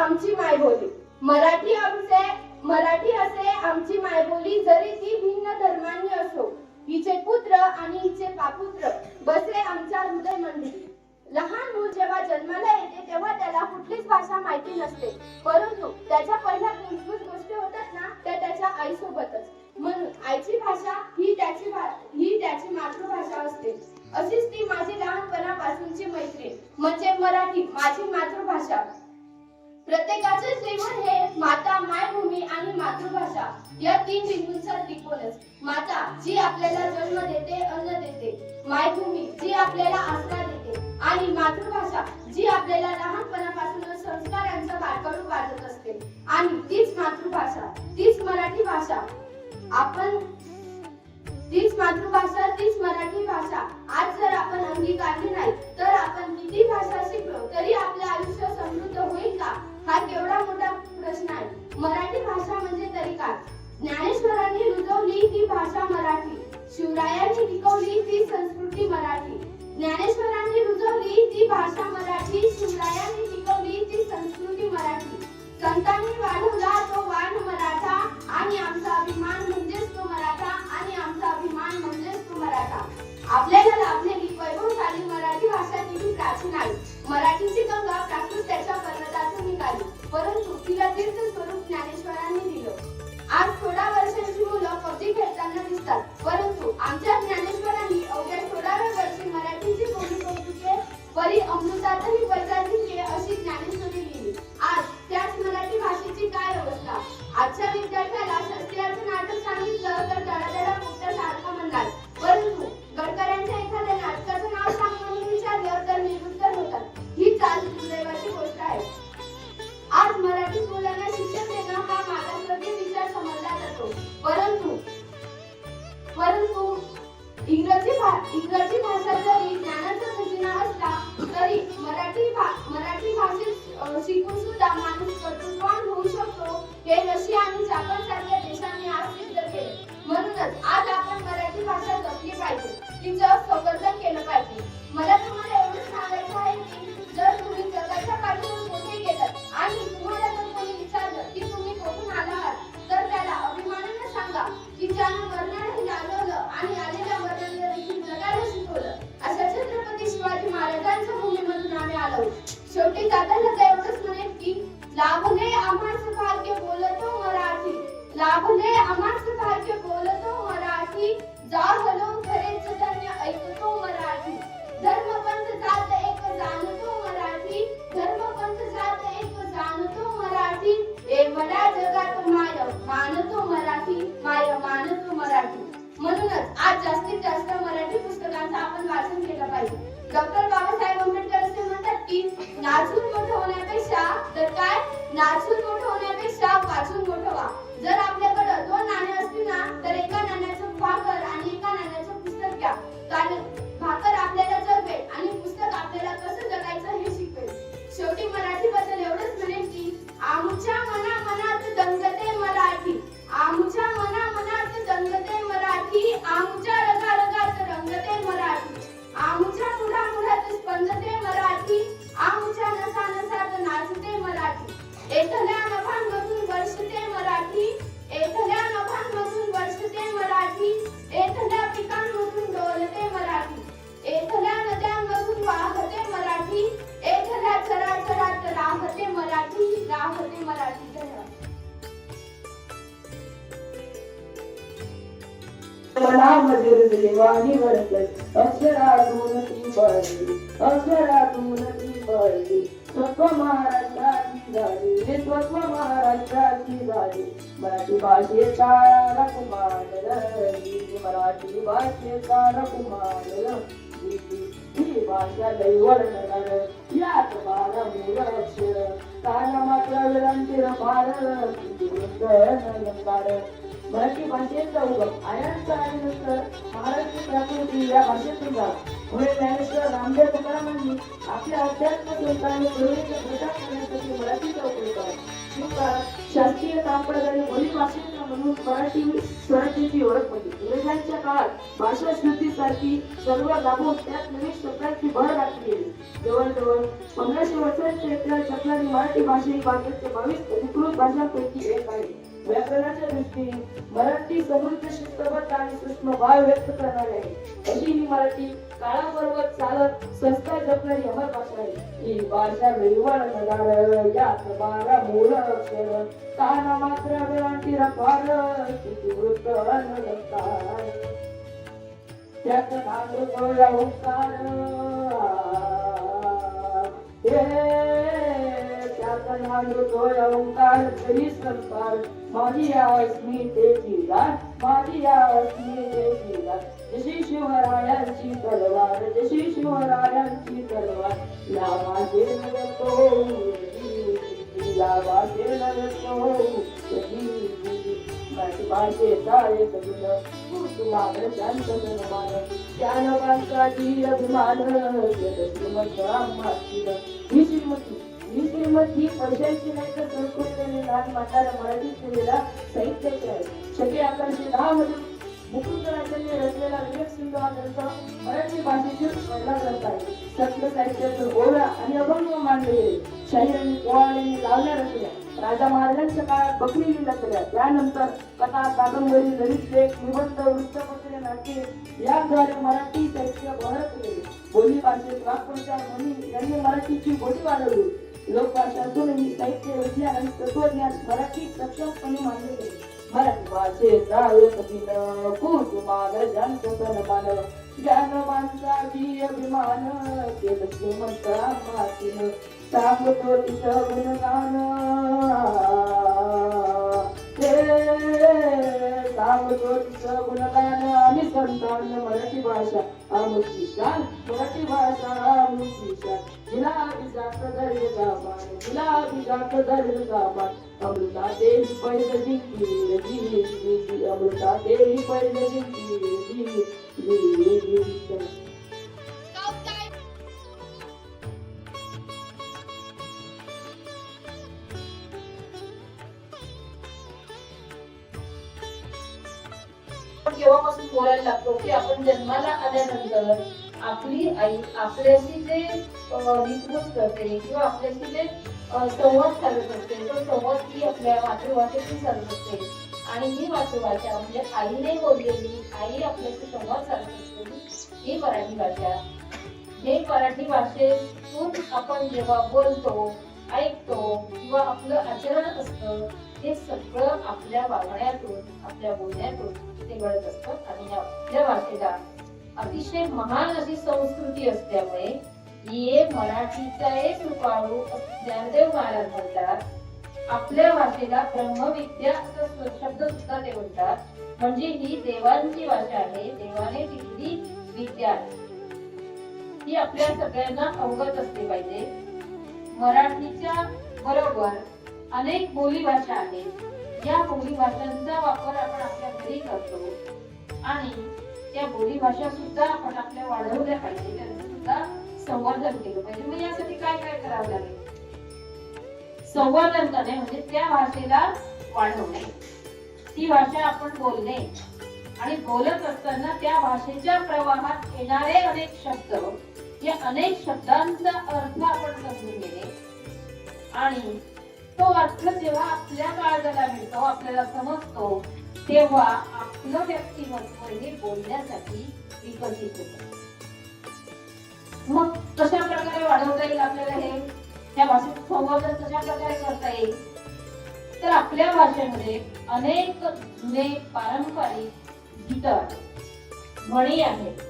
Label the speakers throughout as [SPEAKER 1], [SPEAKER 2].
[SPEAKER 1] आमची मायबोली. मराठी असे आमची मायबोली, जरी ती भिन्न धर्मांनी असो. हिचे पुत्र आणि हिचे पापुत्र बसले आमच्या हृदय मंदिरी. लहान मूल जेव्हा जन्माला येते तेव्हा त्याला कुठलीच भाषा माहिती नसते, परंतु त्याच्या पहिल्या मूलभूत गोष्टी होतात ना, त्या त्याच्या आईसोबतच. म्हणून आईची भाषा ही त्याची मातृभाषा असते. अशीच ती माझी लहानपणापासूनची मैत्रीण म्हणजे मराठी, माझी मातृभाषा. प्रत्येकाचे जीवन हे माता, मायभूमी आणि मातृभाषा या तीन बिंदूंचा त्रिकोणच. माता जी आपल्याला जन्म देते, अन्न देते. मायभूमी जी आपल्याला आसरा देते आणि मातृभाषा जी आपल्याला लहानपणापासून संस्कारांचा बारकारू पाजत असते. आणि तीच मातृभाषा, तीच मराठी भाषा. तीच मातृभाषा, तीच मराठी भाषा आज जर आपण अंगीकारली नाही तर आपण किती भाषा शिकलो तरी आपले आयुष्य समृद्ध होईल का, हा केवढा मोठा प्रश्न आहे. मराठी भाषा म्हणजे तरी काय? ज्ञानेश्वरांनी रुजवली ती भाषा मराठी, शिवरायांनी टिकवली ती संस्कृती मराठी. ज्ञानेश्वरांनी रुजवली ती भाषा मराठी, शिवरायांनी टिकवली ती संस्कृती मराठी. संतांनी वाढवला तो वाण मराठा आणि आमचा अभिमान म्हणजेच तो मराठा, आणि आमचा अभिमान म्हणजेच तो मराठा. आपल्याला लाभलेली वैभवशाली मराठी भाषा किती प्राचीन आहे. मराठीची गंगा प्राकृत त्याच्या पर्वतातून निघाली, परंतु तिला तीर्थ स्वरूप ज्ञानेश्वरांनी दिलं. आज थोड्या वर्षांची मुलं पबजी खेळताना दिसतात, परंतु आमच्या ज्ञानेश्वरांनी अवघ्या 16व्या वर्षी मराठीची कोणी कौतुके परी अमृतातही पैजाची अशी ज्ञानेश्वरी लिहिली. आज त्याच मराठी भाषेची काय अवस्था. आजच्या विद्यार्थ्याला शास्त्रीयाचं नाटक सांगितलं तर धडाधडा पोपटासारखं म्हणणार, परंतु गडकऱ्यांच्या एखाद्या नाटकाचं नाव सांग म्हणून विचारलं तर निरुत्तर होतात. ही चाल दुर्दैवाची गोष्ट आहे. आज मराठी मुलांना शिक्षण देणं हा मागासवर्गीय विचार समजला जातो, परंतु इंग्रजी भाषा जरी ज्ञानाचा खजिना असला तरी मराठी भाषेत शिकून सुद्धा माणूस कर्तृत्ववान होऊ शकतो, हे रशिया आणि जपान सारख्या देशांनी आज सिद्ध केले. म्हणूनच आज आपण मराठी भाषा जपली पाहिजे, तिचं संवर्धन केलं पाहिजे. मला तुम्हाला एवढंच सांगायचं आहे की जर तुम्ही जगाच्या पाठीवर कुठे गेलात आणि तुम्हाला जर कोणी विचारलं की तुम्ही कुठून आला आहात तर त्याला अभिमानाने सांगा की ज्यानं मरणालाही लाजवलं आणि आलेल्या मरणाला देखील जगायला शिकवलं, अशा छत्रपती शिवाजी महाराजांच्या भूमीमधून आम्ही आलो. शेवटी जाताना एवढंच म्हणेन की लाभले आम्हास भाग्य बोलतो मराठी, लाभले आम्हास भाग्य बोलतो मराठी, जाहलो खरेच धन्य ऐकतो मराठी. धर्मपंथ जात एक जाणतो मराठी, धर्मपंथ जात एक जाणतो मराठी, एवढ्या जगात माय मानतो मराठी, माय मानतो मराठी. म्हणूनच आज जास्तीत जास्त मराठी पुस्तकांचं आपण वाचन केलं पाहिजे. डॉक्टर बाबासाहेब आंबेडकर असे म्हणतात की नाचून मोठं होण्यापेक्षा तर काय, नाचून मोठं होण्यापेक्षा वाचून मोठं व्हा. जर आपल्याकडे 2 नाणी असतील ना तर एका नाण्याचं भाकर आणि एका नाण्याचं पुस्तक घ्या, कारण भाकर आपल्याला जगवेल आणि पुस्तक आपल्याला कसं जगायचं हे शिकवेल. शेवटी मराठी बद्दल एवढंच म्हणेन की आमच्या मनात दंगते मराठी, आमच्या मनात दंगते मराठी, आमच्या रगारगात रंगते मराठी, आमच्या मुढामुढात स्पंदते मराठी, आमच्या नसानसात नाचते मराठी. एथल्या नभांमधून वर्षते मराठी, एथल्या नभांमधून वर्षते मराठी, एथल्या पिकांमधून डोलते मराठी, एथल्या नद्यांमधून वाहते मराठी, एथल्या चराचरात राहते मराठी, राहते मराठी.
[SPEAKER 2] मनामध्ये देवानी वरसत अक्षरातून ती पडली, अक्षरातून ती पडली. स्वत्व महाराष्ट्राची झाली, हे स्वत्व महाराष्ट्राची झाली. मराठी भाषेचा रकुमान रंगी, मराठी भाषेचा रकुमान ही भाषा दैवर्ण यात 12 मूळ अक्षर, कान मात्र विरंतीर फार अलंकार. मराठी भाषेचा उगम आयनचा आणि नंतर महाराष्ट्र प्राकृती या भाषेतून झाला. पुढे ज्ञानेश्वर रामदेव तुकारामांनी आपल्या अध्यात्म ग्रंथाने पूर्वीचा प्रचार करण्यासाठी मराठीचा उपयोग केला. शास्त्रीय तांपडदारी बोली भाषेचा म्हणून मराठी स्वराज्याची ओळख होती. इंग्रजांच्या काळात भाषा शुद्धीसारखी सर्व दाबून त्यात नवीन शब्दांची भर घातली गेली. जवळजवळ 1500 वर्षांच्या इतिहास असणारी मराठी भाषा ही भारताच्या 22 अधिकृत भाषांपैकी एक आहे. व्याकरणाच्या दृष्टीने मराठी समृद्ध, शिस्तबद्ध आणि सूक्ष्म भाव व्यक्त करणारी आहे. अशी ही मराठी काळाबरोबर चालत संस्कार जपणारी अमर भाषा आहे. ही भाषा वेळीवर नगार यात 12 मूळ अक्षर काना मात्र वेळांची रफार किती वृत्त अनलंकार त्यात नांदतोय ओंकार त्यात नांदतोय ओंकार तरी संस्कार माझी अस्मितेची गाठ माझी अस्मितेची गाठ जशी शिवरायांची तलवार जशी शिवरायांची तलवार या माझे नगतो या माझे नगतो मराठी भाषेचा एक गुण तुम्हाला शांत जनमान ज्ञानवांसाठी अभिमान श्रीमंत ही श्रीमंती पैशांची नाही तर संस्कृतीने लहान म्हातारा मराठीत केलेला साहित्याचे आहे. शके 1110 मध्ये मुकुंदराजांनी रचलेला विवेक सिंधू हा ग्रंथ मराठी भाषेतील पहिला ग्रंथ आहे. संत साहित्याचं ओळा आणि अभंग मांडले गेले. शाहिरांनी पोवाड्यांनी लावल्या रचल्या. राजा महाराजांच्या काळात बकरी लिहिल्या गेल्या. त्यानंतर कथा, कादंबरी, ललित लेख, निबंध, वृत्तपत्रे, नाट्ये याद्वारे मराठी साहित्य बहरत गेले. बोली भाषेत वाक्प्रचार म्हणून यांनी मराठीची गोडी वाढवली. लोकभाषा असूनही साहित्य, विज्ञान आणि तत्वज्ञान मराठी सक्षमपणे मांडले गेले. मराठी भाषेचा एक दिन कुसुमाग जंत सन्मान ज्ञान माणसाची अभिमान केलं श्रीमंत मातीनं सांगतो तिचं गुणगान सांगतो तिचं गुणगान आणि संतान मराठी भाषा अमृती शान मराठी भाषा अमृती शान जिला अभिजात दर्जा मान जिला अभिजात दर्जा मान अमृता देवी पैद जिंकली जी अमृता देवी पैद जिंकली जी
[SPEAKER 3] केव्हापासून बोलायला लागतो की आपण जन्माला आल्यानंतर आपली आई आपल्याशी जे निस्बत करते किंवा आपल्याशी जे संवाद साधत असते तो संवाद ही आपल्या मातृभाषेतून साधत असते. आणि ही मातृभाषा म्हणजे आईने बोललेली आई आपल्याशी संवाद साधत असते ही मराठी भाषा. हे मराठी भाषेतून आपण जेव्हा बोलतो, ऐकतो किंवा आपलं आचरण असतं हे सगळं आपल्या वागण्यातून आपल्या बोलण्यातून ते घडत असतं. आणि आपल्या भाषेला अतिशय महान अशी संस्कृती असल्यामुळे ये मराठीचा एक कृपाळू ज्ञानदेव महाराज म्हणतात. आपल्या भाषेला ब्रह्मविद्या असा शब्द सुद्धा ते म्हणतात. म्हणजे ही देवांची भाषा आहे, देवाने दिलेली विद्या आहे. ही आपल्या सगळ्यांना अवगत असली पाहिजे. मराठीच्या बरोबर अनेक बोलीभाषा आहेत. या बोलीभाषांचा वापर आपण आपल्या घरी करतो आणि त्या बोलीभाषा सुद्धा आपण आपल्या वाढवल्या पाहिजे, त्यांचं सुद्धा संवर्धन केलं पाहिजे. मग यासाठी काय काय करावं लागेल? संवर्धन करणे म्हणजे त्या भाषेला वाढवणे, ती भाषा आपण बोलणे आणि बोलत असताना त्या भाषेच्या प्रवाहात येणारे अनेक शब्द, या अनेक शब्दांचा अर्थ आपण समजून घेणे आणि तो अर्थ जेव्हा आपल्या काळजाला मिळतो, आपल्याला समजतो, तेव्हा आपलं व्यक्तिमत्व हे बोलण्यासाठी विकसित होतं. मग कशा प्रकारे वाढवता येईल आपल्याला हे? त्या भाषेचं संवर्धन कशा प्रकारे करता येईल? तर आपल्या भाषेमध्ये अनेक जुने पारंपरिक गीत आहेत, म्हणी आहेत,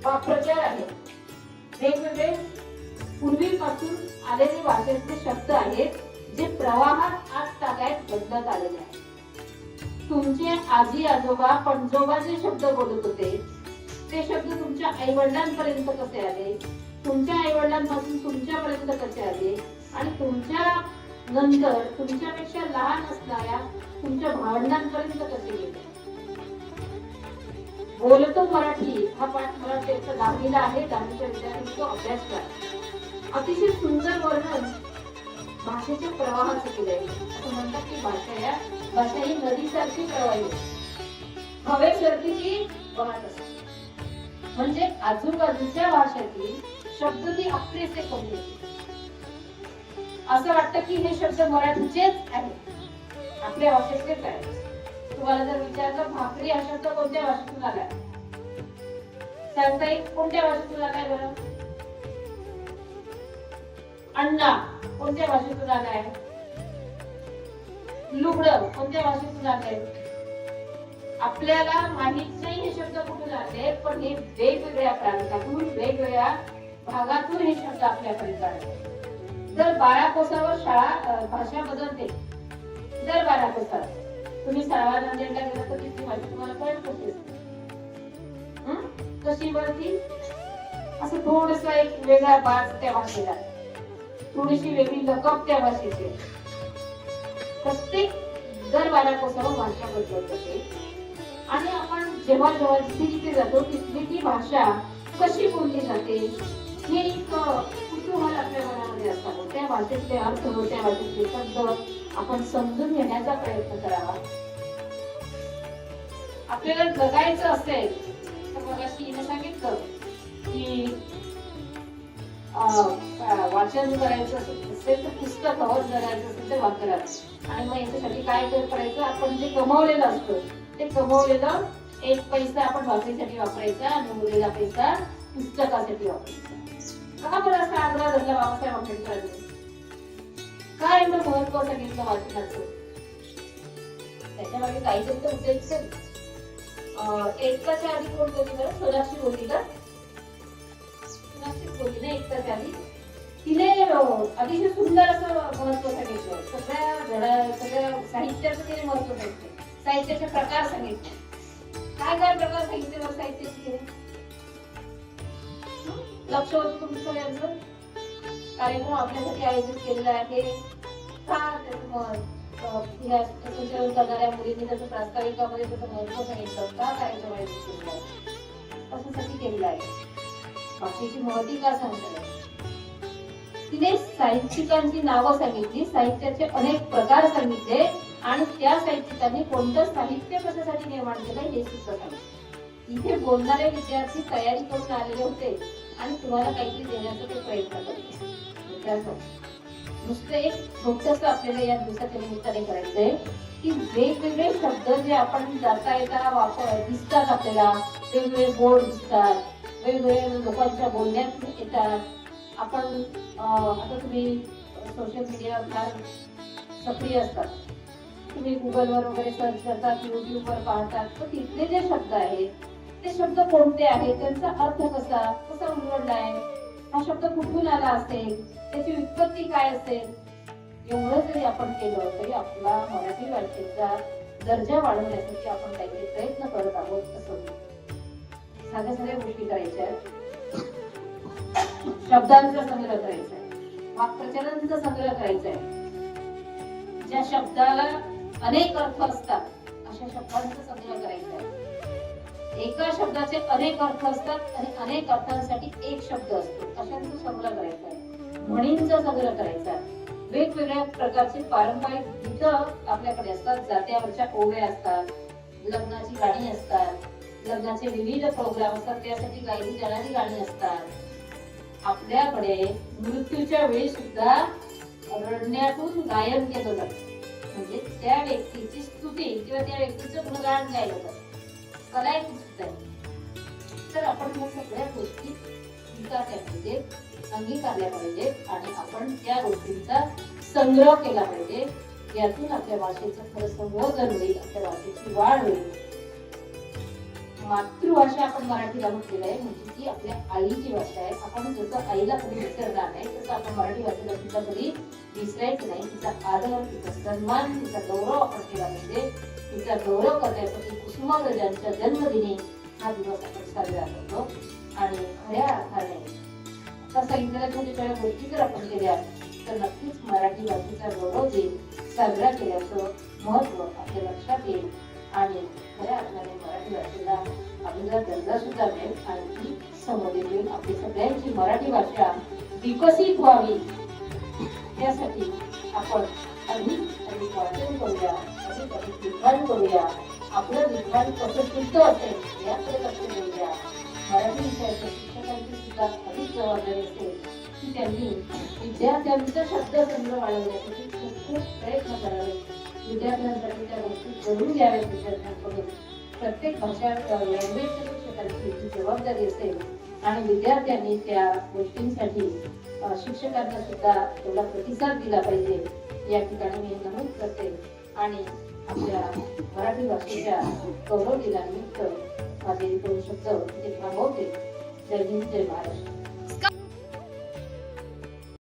[SPEAKER 3] वाक्प्रचार आहेत, वेगवेगळे पूर्वीपासून आलेले भाषेतले शब्द आहेत जे प्रवाहात आज तागायत बदलत आलेले आहेत. तुमचे आजी आजोबा पणजोबा जे शब्द बोलत होते ते शब्द तुमच्या आई वडिलांपर्यंत कसे आले, तुमच्या आई वडिलांपासून तुमच्यापर्यंत कसे आले आणि तुमच्या नंतर तुमच्यापेक्षा लहान असणाऱ्या तुमच्या भावंडांपर्यंत कसे गेले. बोलतो मराठी हा पाठ मला 10वीला आहे. 10वीच्या विद्यार्थ्यांनी तो अभ्यास करा. अतिशय सुंदर वर्णन भाषेच्या प्रवाहाचं केलंय. असं म्हणतात की भाषा ही नदीसारखी प्रवाही हवेसारखी ती वाहत असते. म्हणजे आजूबाजूच्या भाषेतील शब्द ती आपलेसे करून देते. असं वाटतं की हे शब्द मराठीचेच आहेत, आपल्या भाषेतलेच आहेत. तुम्हाला जर विचारलं भाकरी हा शब्द कोणत्या भाषेतून आलाय, सांगता येईल कोणत्या भाषेतून आलाय बरं? अण्णा कोणत्या भाषेतून आलाय? लुगडं कोणत्या भाषेतून आलंय? आपल्याला माहित नाही हे शब्द कुठून आले, पण हे वेगवेगळ्या प्रांतातून वेगवेगळ्या भागातून हे शब्द आपल्यापर्यंत आले. दर 12 कोसावर शाळा भाषा बदलते. दर 12 कोसावर तुम्ही सरावा नांदेडला गेला तर तिथली भाषा तुम्हाला कळत होते कशी वरती असं थोडस एक वेगळा बाज त्या भाषेला, थोडीशी वेगळी लकप त्या भाषेची. प्रत्येक दर 12 कोसावर भाषा बदलत होते. आणि आपण जेव्हा जेव्हा जिथे जातो तिथली ती भाषा कशी बोलली जाते हे एक कुतूहल आपल्या मनामध्ये असतात. त्या भाषेतले अर्थ, त्या भाषेतले शब्द आपण समजून घेण्याचा प्रयत्न करावा. आपल्याला जगायचं असेल तर मगाशी हिने सांगितलं की वाचन करायचं असेल तर पुस्तकावर, जगायचं असेल तर वाचनात. आणि मग याच्यासाठी काय करायचं, आपण जे कमवलेलं असतं ते कमवलेलं 1 पैसा आपण भाकरीसाठी वापरायचा आणि उरलेला पैसा पुस्तकासाठी वापरायचा. का बरं असा आग्रह धरला बाबासाहेब आंबेडकरांनी? काय एवढं महत्व सांगितलं वाचनाचं? त्याच्यामागे काहीतरी तर उद्देश आहे. एकताच्या आधी कोण बोलली बरं? सोनाक्षी बोलली का? सोनाक्षी बोलली ना एकताच्या आधी. तिने अतिशय सुंदर असं महत्व सांगितलं. सगळ्या साहित्याचं तिने महत्व सांगितलं. साहित्याचे प्रकार सांगितले. काय काय प्रकार सांगितले बरं साहित्याचे? लक्ष होतं तुमचं सगळ्यांचं? कार्यक्रम आपल्यासाठी आयोजित केलेला आहे. का संचलन करणाऱ्या मुलींनी त्याचं प्रास्ताविकामध्ये त्याचं महत्व सांगितलं. का कार्यक्रम आयोजित केलेला आहे? कशासाठी केलेला आहे? भाषेची महती का सांगतात? तिने साहित्यिकांची नावं सांगितली, साहित्याचे अनेक प्रकार सांगितले आणि त्या साहित्यिकांनी कोणतं साहित्य कशासाठी निर्माण केलं हे सुद्धा सांगितलं. इथे बोलणारे विद्यार्थी तयारी करून आलेले होते आणि तुम्हाला काहीतरी देण्याचा ते प्रयत्न करते. नुसतं एक छोटस आपल्याला या दिवसाच्या निमित्ताने करायचंय की वेगवेगळे शब्द जे आपण जाता येताना दिसतात, आपल्याला वेगवेगळे बोर्ड दिसतात, वेगवेगळे लोकांच्या बोलण्यात येतात. आपण आता तुम्ही सोशल मीडियावर फार सक्रिय असतात, तुम्ही गुगलवर वगैरे सर्च करतात, युट्यूबवर पाहतात, तर तिथले जे शब्द आहेत ते शब्द कोणते आहेत, त्यांचा अर्थ कसा उलगडलाय, हा शब्द कुठून आला असेल, त्याची उत्पत्ती काय असेल, एवढं जरी आपण केलं तरी आपला मराठी भाषेचा दर्जा वाढवण्यासाठी आपण काहीतरी प्रयत्न करत आहोत. असं साध्या गोष्टी करायच्या, शब्दांचा संग्रह करायचा आहे, वाक्प्रचारांचा संग्रह करायचा आहे. ज्या शब्दाला अनेक अर्थ असतात अशा शब्दांचा संग्रह करायचा आहे. एका शब्दाचे अनेक अर्थ असतात आणि अनेक अर्थांसाठी एक शब्द असतो, अशांचा संग्रह करायचा आहे. म्हणींचा संग्रह करायचा आहे. वेगवेगळ्या प्रकारचे पारंपरिक गीतं आपल्याकडे असतात, जात्यावरच्या ओव्या असतात, लग्नाची गाणी असतात, लग्नाचे विविध प्रोग्राम असतात, त्यासाठी गायली जाणारी गाणी असतात. आपल्याकडे मृत्यूच्या वेळी सुद्धा रडण्यातून गायन केलं जातं, म्हणजे त्या व्यक्तीची स्तुती किंवा त्या व्यक्तीचं गुणगान गायलं जातं. कलायती सुद्धा आहे. तर आपण या सगळ्या गोष्टी स्वीकारल्या पाहिजेत, अंगीकारल्या पाहिजेत आणि आपण त्या गोष्टींचा संग्रह केला पाहिजे. यातून आपल्या भाषेचं खरं संवर्धन होईल, आपल्या भाषेची वाढ होईल. मातृभाषा आपण मराठीला म्हटलेलं आहे, म्हणजे ती आपल्या आईची भाषा आहे. आपण जसं आईला कधी विसरणार नाही तसं आपण मराठी भाषेला सुद्धा कधी विसरायचं नाही. तिचा आदर, तिचा सन्मान, तिचा गौरव आपण केला पाहिजे. तिचा गौरव करण्यासाठी कुसुमाग्रजांच्या जन्मदिनी हा दिवस आपण साजरा करतो. आणि खऱ्या अर्थाने आता सांगितलेल्या छोट्या गोष्टी जर आपण केल्या तर नक्कीच मराठी भाषेचा गौरव देईल, साजरा केल्याचं महत्व आपल्या लक्षात येईल आणि खऱ्या अर्थाने मराठी भाषेला आपल्याला दर्जा सुद्धा मिळेल आणि ती समोर येईल. आपली सगळ्यांची मराठी भाषा विकसित व्हावी यासाठी आपण अधिक वाचन करूया, अधिक लिखाण करूया. आपलं लिखाण कसं शुद्ध असेल याकडे लक्ष देऊया. मराठी विषयाच्या शिक्षकांची करण्याची सुद्धा अधिक जबाबदारी असेल की त्यांनी विद्यार्थ्यांचा शब्दसंग्रह वाढवण्यासाठी खूप खूप प्रयत्न करावे. विद्यार्थ्यांसाठी त्या गोष्टी करून घ्याव्यात. विद्यार्थ्यांकडून प्रत्येक भाषा लँग्वेजच्या शिक्षकांची ही जबाबदारी असेल आणि विद्यार्थ्यांनी त्या गोष्टींसाठी शिक्षकांना सुद्धा तेवढा प्रतिसाद दिला पाहिजे. या ठिकाणी मी नमूद करते आणि आपल्या मराठी भाषेच्या गौरव दिनानिमित्त माझे दोन शब्द इथे थांबवते. जय हिंद, जय महाराष्ट्र.